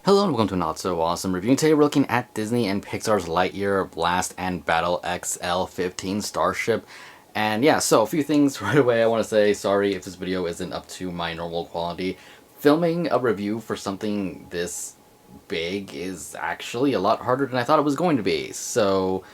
Hello and welcome to Not So Awesome Review. Today we're looking at Disney and Pixar's Lightyear Blast and Battle XL-15 Starship. And yeah, so a few things right away. I want to say sorry if this video isn't up to my normal quality. Filming a review for something this big is actually a lot harder than I thought it was going to be. So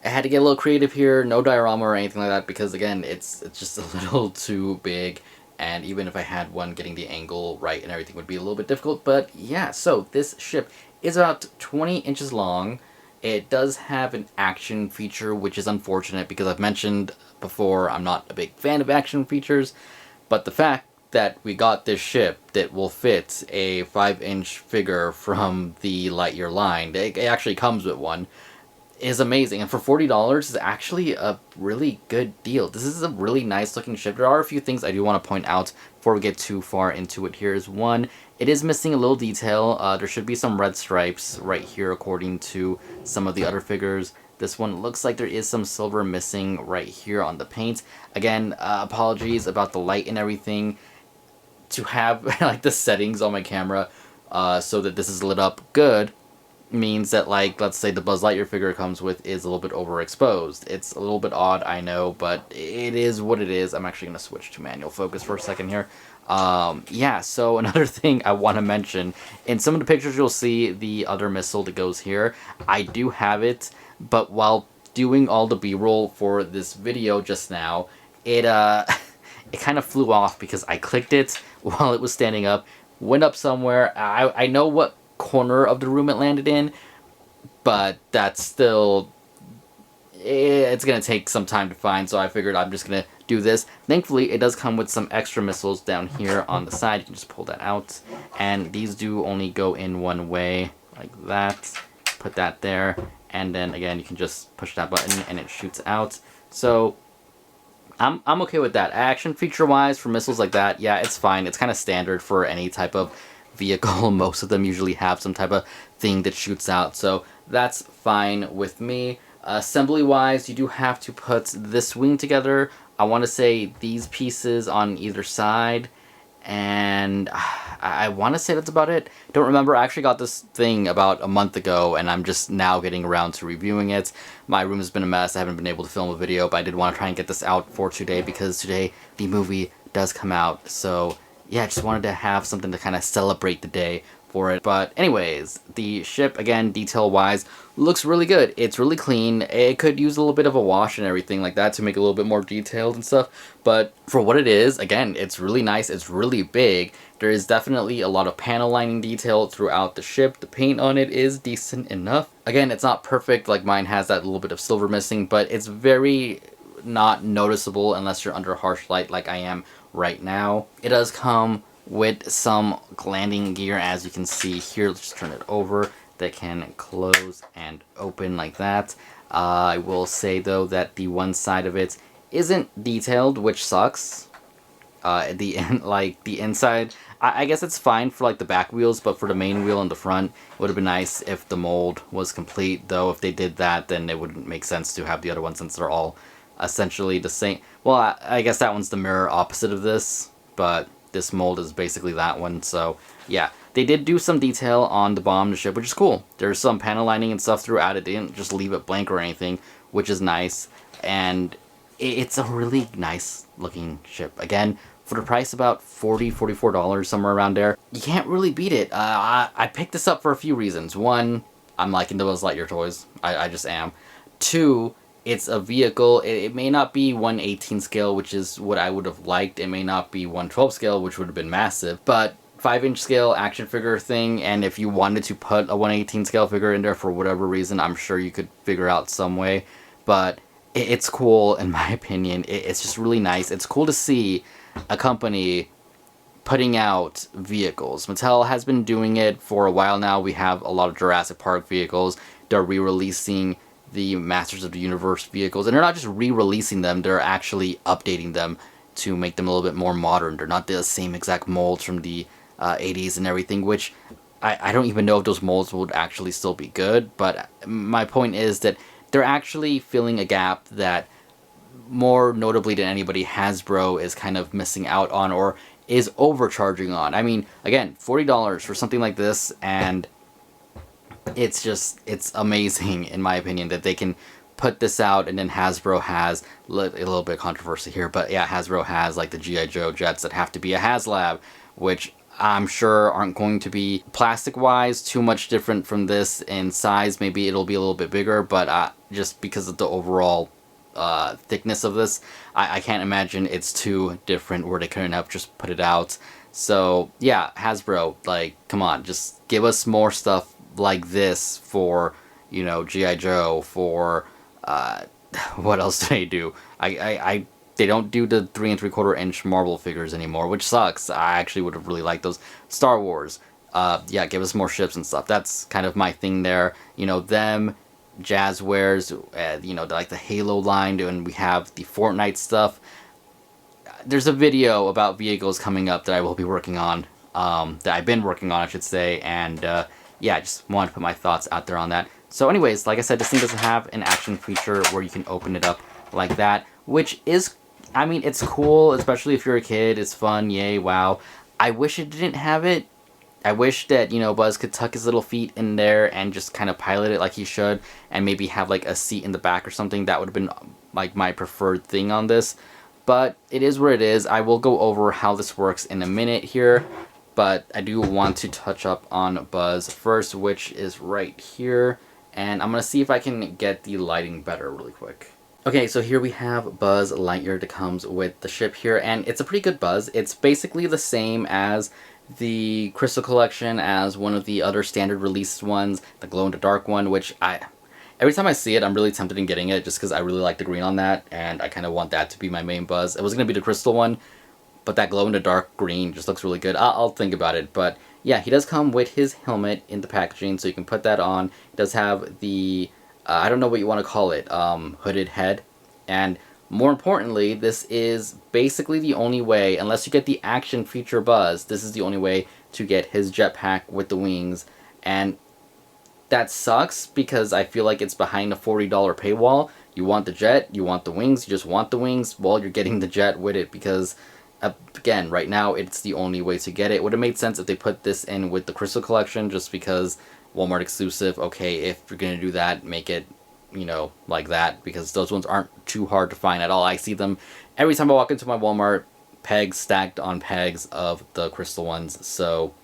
I had to get a little creative here, no diorama or anything like that, because again, it's just a little too big. And even if I had one, getting the angle right and everything would be a little bit difficult. But yeah, so this ship is about 20 inches long. It does have an action feature, which is unfortunate because I've mentioned before I'm not a big fan of action features. But the fact that we got this ship that will fit a 5-inch figure from the Lightyear line, it actually comes with one, is amazing. And for $40 is actually a really good deal. This is a really nice looking ship. There are a few things I do want to point out before we get too far into it. Here is one. It is missing a little detail. There should be some red stripes right here according to some of the other figures. This one looks like there is some silver missing right here on the paint. Again, apologies about the light and everything. To have like the settings on my camera so that this is lit up good means that, like, let's say the Buzz Lightyear figure it comes with is a little bit overexposed. It's a little bit odd, I know, but it is what it is. I'm actually going to switch to manual focus for a second here. Yeah, so another thing I want to mention, in some of the pictures you'll see the other missile that goes here. I do have it, but while doing all the B-roll for this video just now, it it kind of flew off because I clicked it while it was standing up, went up somewhere. I know what corner of the room it landed in, but that's still, it's gonna take some time to find, so I figured I'm just gonna do this. Thankfully it does come with some extra missiles down here on the side. You can just pull that out, and these do only go in one way, like that. Put that there, and then again you can just push that button and it shoots out. So I'm okay with that. Action feature wise for missiles like that, yeah, it's fine. It's kind of standard for any type of vehicle. Most of them usually have some type of thing that shoots out, so that's fine with me. Assembly wise, you do have to put this wing together. I want to say these pieces on either side, and I want to say that's about it. Don't remember. I actually got this thing about a month ago, and I'm just now getting around to reviewing it. My room has been a mess. I haven't been able to film a video, but I did want to try and get this out for today because today the movie does come out. So yeah, I just wanted to have something to kind of celebrate the day for it. But anyways, the ship, again, detail-wise, looks really good. It's really clean. It could use a little bit of a wash and everything like that to make it a little bit more detailed and stuff. But for what it is, again, it's really nice. It's really big. There is definitely a lot of panel lining detail throughout the ship. The paint on it is decent enough. Again, it's not perfect. Like mine has that little bit of silver missing, but it's very not noticeable unless you're under harsh light like I am right now. It does come with some landing gear, as you can see here. Let's just turn it over. That can close and open like that. I will say though that the one side of it isn't detailed, which sucks. The inside, I guess it's fine for like the back wheels, but for the main wheel in the front, it would have been nice if the mold was complete. Though if they did that, then it wouldn't make sense to have the other one since they're all essentially the same. Well, I guess that one's the mirror opposite of this, but this mold is basically that one. So yeah, they did do some detail on the bottom of the ship, which is cool. There's some panel lining and stuff throughout it. They didn't just leave it blank or anything, which is nice. And it's a really nice looking ship. Again, for the price, about $40, $44, somewhere around there, you can't really beat it. I picked this up for a few reasons. One, I'm liking the Buzz Lightyear toys. I just am. Two, it's a vehicle. It may not be 1/18 scale, which is what I would have liked. It may not be 1/12 scale, which would have been massive. But 5-inch scale action figure thing, and if you wanted to put a 1/18 scale figure in there for whatever reason, I'm sure you could figure out some way. But it's cool, in my opinion. It's just really nice. It's cool to see a company putting out vehicles. Mattel has been doing it for a while now. We have a lot of Jurassic Park vehicles. They're re-releasing the Masters of the Universe vehicles, and they're not just re-releasing them, they're actually updating them to make them a little bit more modern. They're not the same exact molds from the 80s and everything, which I don't even know if those molds would actually still be good, but my point is that they're actually filling a gap that more notably than anybody Hasbro is kind of missing out on or is overcharging on. I mean, again, $40 for something like this, and it's amazing in my opinion that they can put this out, and then Hasbro has a little bit of controversy here, but yeah, Hasbro has like the G.I. Joe jets that have to be a HasLab, which I'm sure aren't going to be plastic wise too much different from this in size. Maybe it'll be a little bit bigger, but just because of the overall thickness of this, I can't imagine it's too different where they couldn't have just put it out. So yeah, Hasbro, like, come on, just give us more stuff like this for, you know, G.I. Joe, for what else do they do? They don't do the 3 3/4 inch Marvel figures anymore, which sucks. I actually would have really liked those. Star Wars, yeah, give us more ships and stuff. That's kind of my thing there. You know, them, Jazzwares, you know, like the Halo line, and we have the Fortnite stuff. There's a video about vehicles coming up that I will be working on, that I've been working on, I should say, and yeah, I just wanted to put my thoughts out there on that. So anyways, like I said, this thing doesn't have an action feature where you can open it up like that, which is, I mean, it's cool, especially if you're a kid. It's fun, yay, wow. I wish it didn't have it. I wish that, you know, Buzz could tuck his little feet in there and just kind of pilot it like he should, and maybe have like a seat in the back or something. That would have been like my preferred thing on this. But it is what it is. I will go over how this works in a minute here, but I do want to touch up on Buzz first, which is right here. And I'm going to see if I can get the lighting better really quick. Okay, so here we have Buzz Lightyear that comes with the ship here, and it's a pretty good Buzz. It's basically the same as the Crystal Collection, as one of the other standard released ones, the glow-in-the-dark one, which every time I see it, I'm really tempted in getting it, just because I really like the green on that, and I kind of want that to be my main Buzz. It was going to be the Crystal one, but that glow-in-the-dark green just looks really good. I'll think about it, but yeah, he does come with his helmet in the packaging, so you can put that on. He does have the, I don't know what you want to call it, hooded head, and more importantly, this is basically the only way, unless you get the action feature Buzz, this is the only way to get his jetpack with the wings, and that sucks because I feel like it's behind a $40 paywall. You want the jet, you want the wings, you just want the wings, well, you're getting the jet with it because, again, right now it's the only way to get it. It would have made sense if they put this in with the Crystal Collection, just because Walmart exclusive. Okay, if you're going to do that, make it, you know, like that, because those ones aren't too hard to find at all. I see them every time I walk into my Walmart, pegs stacked on pegs of the Crystal ones. So,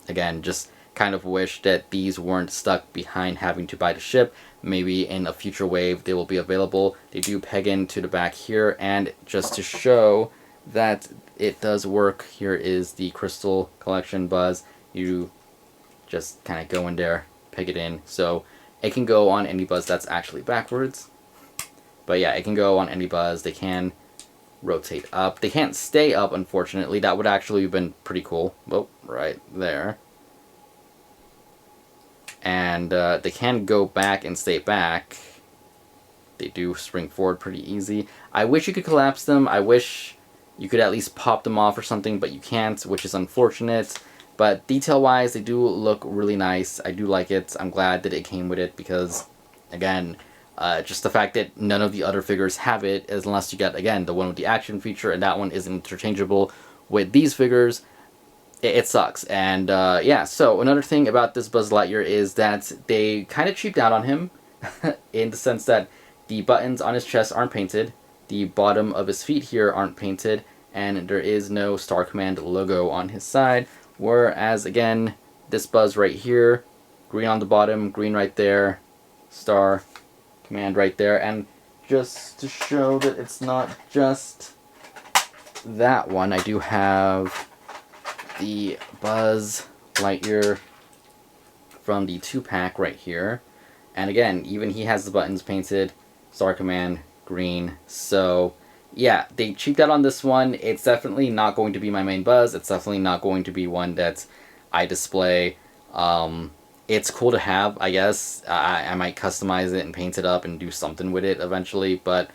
again, just kind of wish that these weren't stuck behind having to buy the ship. Maybe in a future wave they will be available. They do peg into the back here, and just to show that it does work, here is the Crystal Collection Buzz. You just kind of go in there, peg it in, so it can go on any Buzz. That's actually backwards, but yeah, it can go on any Buzz. They can rotate up. They can't stay up, unfortunately. That would actually have been pretty cool. Oh, right there. And they can go back and stay back. They do spring forward pretty easy. I wish you could collapse them. I wish you could at least pop them off or something, but you can't, which is unfortunate. But detail-wise, they do look really nice. I do like it. I'm glad that it came with it because, again, just the fact that none of the other figures have it, unless you get, again, the one with the action feature, and that one is interchangeable with these figures, it sucks. And yeah, so another thing about this Buzz Lightyear is that they kind of cheaped out on him in the sense that the buttons on his chest aren't painted, the bottom of his feet here aren't painted, and there is no Star Command logo on his side. Whereas, again, this Buzz right here, green on the bottom, green right there, Star Command right there. And just to show that it's not just that one, I do have the Buzz Lightyear from the 2-pack right here. And again, even he has the buttons painted, Star Command, green. So yeah, they cheaped out on this one. It's definitely not going to be my main Buzz. It's definitely not going to be one that I display. It's cool to have, I guess. I might customize it and paint it up and do something with it eventually, but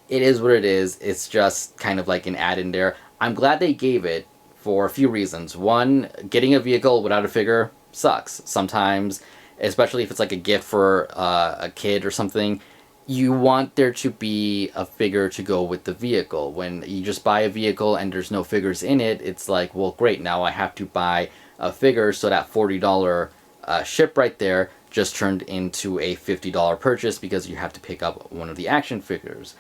it is what it is. It's just kind of like an add-in there. I'm glad they gave it for a few reasons. One, getting a vehicle without a figure sucks sometimes, especially if it's like a gift for a kid or something. You want there to be a figure to go with the vehicle. When you just buy a vehicle and there's no figures in it, it's like, well, great, now I have to buy a figure, so that $40 ship right there just turned into a $50 purchase because you have to pick up one of the action figures.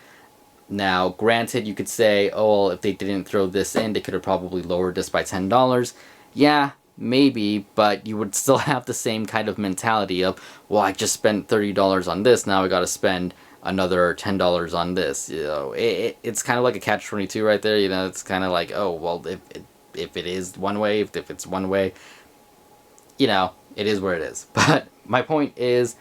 Now, granted, you could say, oh, well, if they didn't throw this in, they could have probably lowered this by $10. Yeah, maybe, but you would still have the same kind of mentality of, well, I just spent $30 on this, now I gotta spend another $10 on this. You know, it's kind of like a catch-22 right there. You know, it's kind of like, oh, well, if it is one way, if it's one way, you know, it is where it is. But my point is,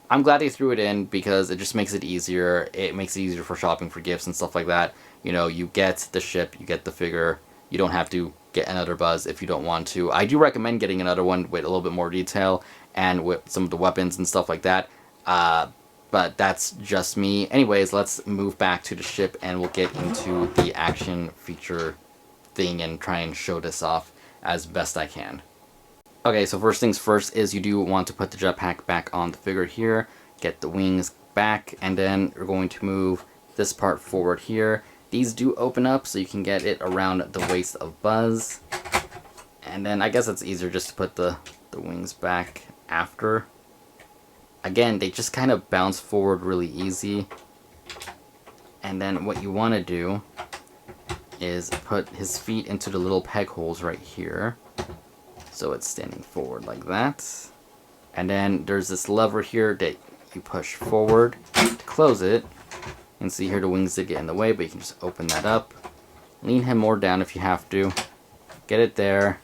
I'm glad they threw it in because it just makes it easier. It makes it easier for shopping for gifts and stuff like that. You know, you get the ship, you get the figure. You don't have to get another Buzz if you don't want to. I do recommend getting another one with a little bit more detail and with some of the weapons and stuff like that. But that's just me. Anyways, let's move back to the ship and we'll get into the action feature thing and try and show this off as best I can. Okay, so first things first is you do want to put the jetpack back on the figure here, get the wings back, and then you're going to move this part forward here. These do open up so you can get it around the waist of Buzz. And then I guess it's easier just to put the wings back after. Again, they just kind of bounce forward really easy. And then what you want to do is put his feet into the little peg holes right here. So it's standing forward like that. And then there's this lever here that you push forward to close it. And see here the wings did get in the way, but you can just open that up. Lean him more down if you have to. Get it there.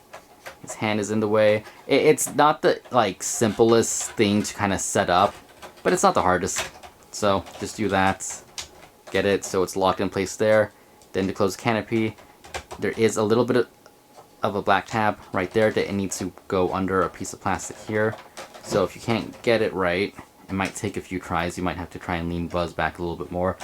His hand is in the way. It's not the simplest thing to kind of set up, but it's not the hardest. So just do that. Get it so it's locked in place there. Then to close the canopy, there is a little bit of a black tab right there that it needs to go under a piece of plastic here. So if you can't get it right, it might take a few tries. You might have to try and lean Buzz back a little bit more.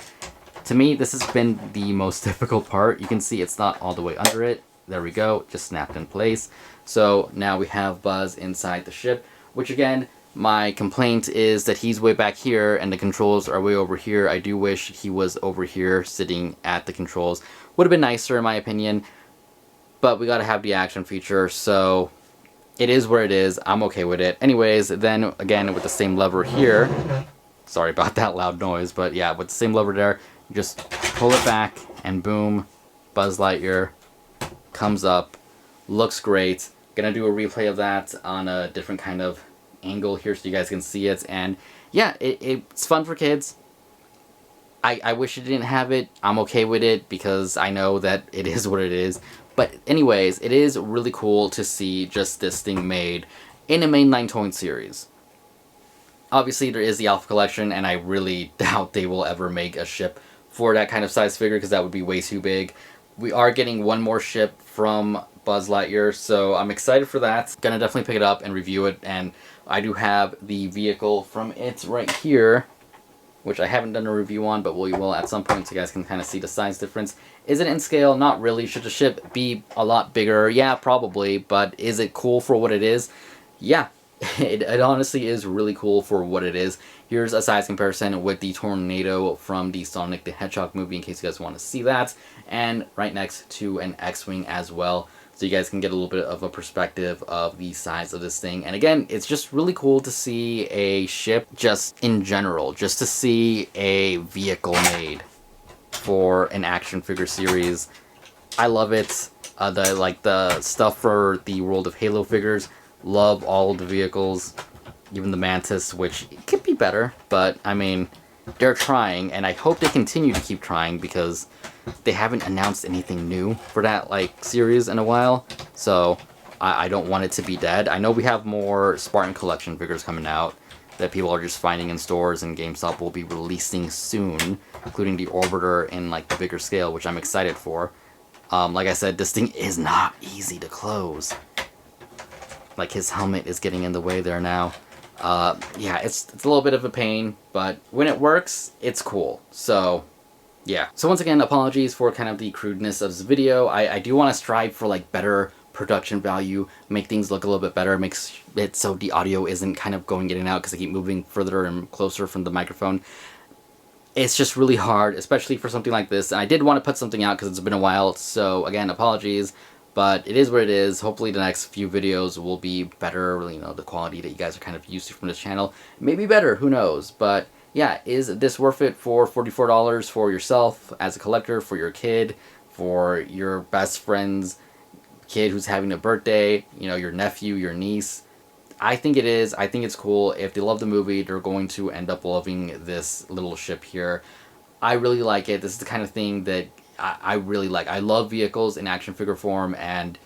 To me, this has been the most difficult part. You can see it's not all the way under it. There we go, just snapped in place. So now we have Buzz inside the ship, which again, my complaint is that he's way back here and the controls are way over here. I do wish he was over here sitting at the controls. Would have been nicer in my opinion. But we gotta have the action feature, so it is where it is. I'm okay with it. Anyways, then again with the same lever here, sorry about that loud noise, but yeah, with the same lever there, you just pull it back and boom, Buzz Lightyear comes up. Looks great. Gonna do a replay of that on a different kind of angle here so you guys can see it. And yeah, it's fun for kids. I wish it didn't have it. I'm okay with it because I know that it is what it is. But anyways, it is really cool to see just this thing made in a mainline towing series. Obviously, there is the Alpha Collection, and I really doubt they will ever make a ship for that kind of size figure because that would be way too big. We are getting one more ship from Buzz Lightyear, so I'm excited for that. Gonna definitely pick it up and review it, and I do have the vehicle from it right here, which I haven't done a review on, but we will at some point so you guys can kind of see the size difference. Is it in scale? Not really. Should the ship be a lot bigger? Yeah, probably, but is it cool for what it is? Yeah, it honestly is really cool for what it is. Here's a size comparison with the Tornado from the Sonic the Hedgehog movie in case you guys want to see that, and right next to an X-Wing as well. So you guys can get a little bit of a perspective of the size of this thing. And again, it's just really cool to see a ship just in general. Just to see a vehicle made for an action figure series. I love it. The stuff for the World of Halo figures. Love all the vehicles. Even the Mantis, which could be better. But, I mean, they're trying. And I hope they continue to keep trying because they haven't announced anything new for that series in a while, so I don't want it to be dead. I know we have more Spartan Collection figures coming out that people are just finding in stores, and GameStop will be releasing soon, including the Orbiter in the bigger scale, which I'm excited for. Like I said, this thing is not easy to close. His helmet is getting in the way there now. Yeah, it's a little bit of a pain, but when it works, it's cool. So yeah. So once again, apologies for kind of the crudeness of this video. I do want to strive for better production value, make things look a little bit better, makes it so the audio isn't kind of going in and out because I keep moving further and closer from the microphone. It's just really hard, especially for something like this. And I did want to put something out because it's been a while. So again, apologies. But it is what it is. Hopefully the next few videos will be better, you know, the quality that you guys are kind of used to from this channel. Maybe better, who knows. But yeah, is this worth it for $44 for yourself as a collector, for your kid, for your best friend's kid who's having a birthday, you know, your nephew, your niece? I think it is. I think it's cool. If they love the movie, they're going to end up loving this little ship here. I really like it. This is the kind of thing that I really like. I love vehicles in action figure form, and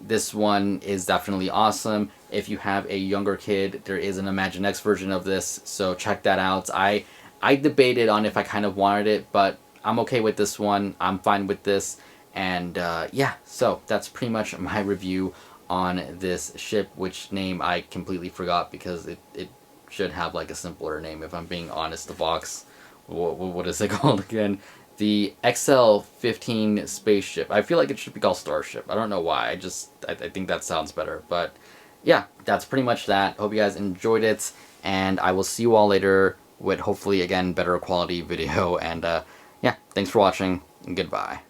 this one is definitely awesome. If you have a younger kid, there is an Imaginext version of this, so check that out. I debated on if I kind of wanted it, but I'm okay with this one. I'm fine with this. And yeah, so that's pretty much my review on this ship, which name I completely forgot because it should have like a simpler name, if I'm being honest. The box, what is it called again? The XL-15 spaceship. I feel like it should be called Starship. I don't know why. I think that sounds better. But yeah, that's pretty much that. Hope you guys enjoyed it, and I will see you all later with hopefully again better quality video. And yeah, thanks for watching, and goodbye.